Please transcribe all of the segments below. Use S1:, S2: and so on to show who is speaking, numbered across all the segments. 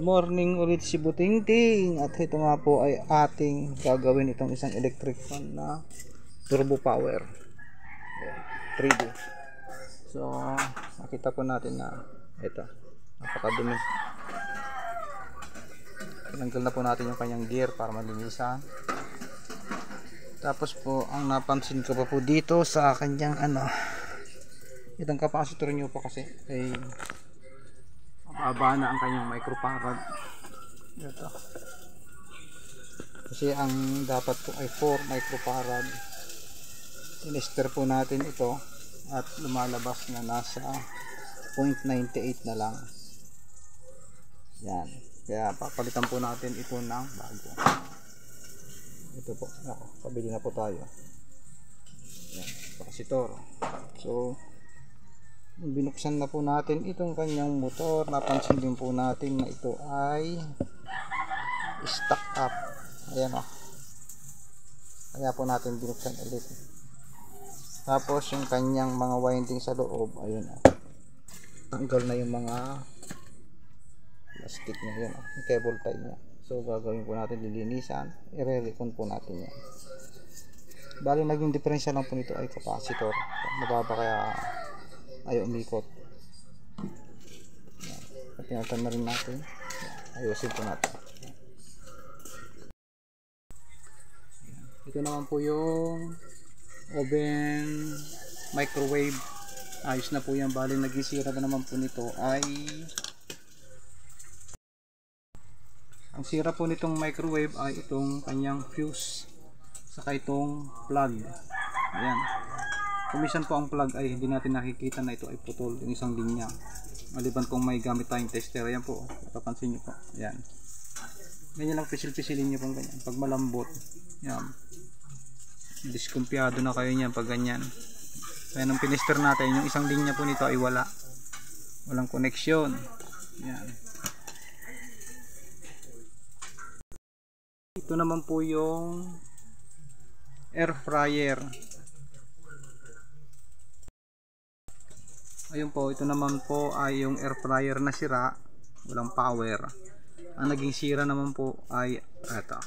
S1: Morning ulit si Butingting, at ito nga po ay ating gagawin itong isang electric fan na turbo power. Ayan, 3D. So nakita po natin na ito napakadumi. Tinanggal na po natin yung kanyang gear para malinisan. Tapos po ang napansin ko pa po dito sa kanyang itong capacitor nyo po kasi ay mababa na ang kanyang microfarad. Ito. Kasi ang dapat po ay 4 microfarad. Tinester po natin ito at lumalabas na nasa 0.98 na lang. Yan. Kaya papalitan po natin ito ng bago. Ito po. Pabili na po tayo. Yan. Capacitor. So binuksan na po natin itong kanyang motor. Napansin din po natin na ito ay stuck up. Ayan o. Kaya po natin binuksan ulit. Tapos yung kanyang mga winding sa loob, ayun o. Tanggal na yung mga plastic niya. Yun o. Yung cable tie niya. So gagawin po natin, lilinisan. I-recon po natin yan. Bali naging diferensya lang po nito ay capacitor. Mababa kaya ayaw umikot. Pinatan na rin natin. Ayusin po natin. Ito naman po yung oven microwave. Ayos na po yan. Bali nagisira na naman po nito ay ang sira po nitong microwave ay itong kanyang fuse saka itong plug. Ayan. Kumisan po ang plug ay hindi natin nakikita na ito ay putol yung isang linya. Maliban kung may gamit tayong tester. Ayan po, papansin nyo po. Ayan. Ganyan lang, pisil-pisilin nyo pong ganyan. Pag malambot, yan. Diskumpiyado na kayo niyan pag ganyan. Kaya nung pinester natin, yung isang linya po nito ay walang koneksyon. Yan. Ito naman po yung air fryer. Ayun po, ito naman po ay yung air fryer na sira, walang power. Ang naging sira naman po ay ito,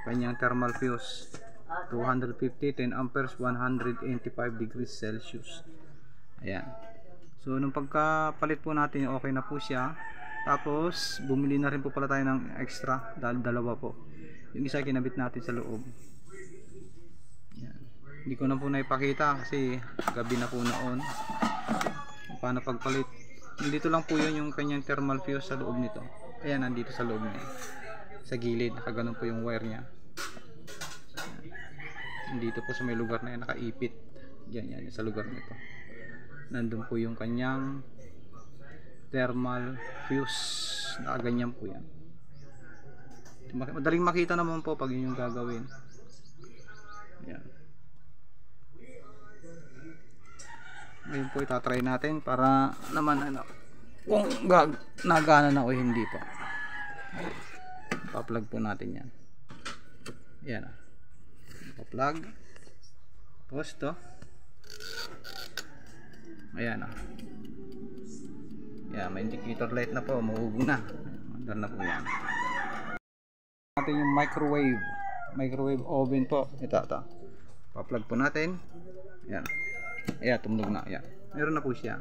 S1: kanyang thermal fuse, 250, 10 amperes, 185 degrees Celsius. Ayan. So nung pagkapalit po natin, okay na po siya. Tapos bumili na rin po pala tayo ng extra, dahil dalawa po. Yung isa kinabit natin sa loob. Hindi ko na po naipakita kasi gabi na po noon paano pagpalit. Dito lang po yun yung kanyang thermal fuse sa loob nito. Ayan, nandito sa loob niya, sa gilid, nakaganon po yung wire nya. Dito po sa may lugar na yan nakaipit. Yan sa lugar nito. Nandun po yung kanyang thermal fuse. Nakaganyan po yan. Madaling makita naman po pag yun yung gagawin. Yan. Ngayon po itatry natin para naman kung nagana na o hindi pa. Pa-plug po natin yan. Yan. Pa-plug. Tapos to. Ayan o. Yan, may indicator light na po. Mahugong na. Mandar na po yan. Natin yung microwave oven po. Ito. Pa-plug po natin. Yan. Ayan, tumunog na. Ayan. Meron na po siya.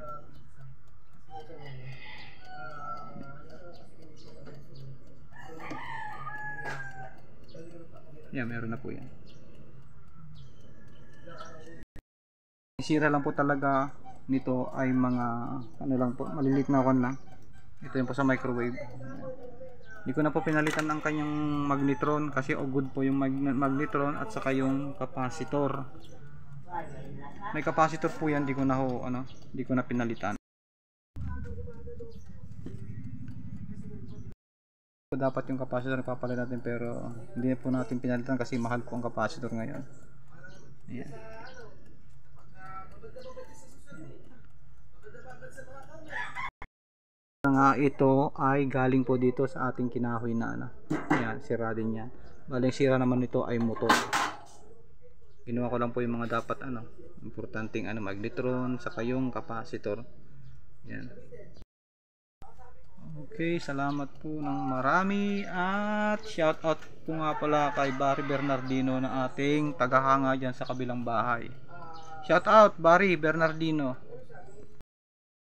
S1: Ayan, meron na po yan. Sira lang po talaga nito ay mga lang po, malilit na kon lang. Ito yung po sa microwave. Hindi ko na po pinalitan ang kanyang magnetron kasi good po yung magnetron at saka yung capacitor. May capacitor po yan, di ko na pinalitan. Dapat yung capacitor ipapalitan natin pero hindi po natin pinalitan kasi mahal po ang capacitor ngayon. Ayan. Nga ito ay galing po dito sa ating kinahoy na Ayan, sira din yan. Baling sira naman nito ay motor. Ginawa ko lang po yung mga dapat importanteng magnetron saka yung capacitor. Yan. Okay. Okay, salamat po ng marami at shout out po nga pala kay Barry Bernardino na ating tagahanga dyan sa kabilang bahay. Shout out Barry Bernardino.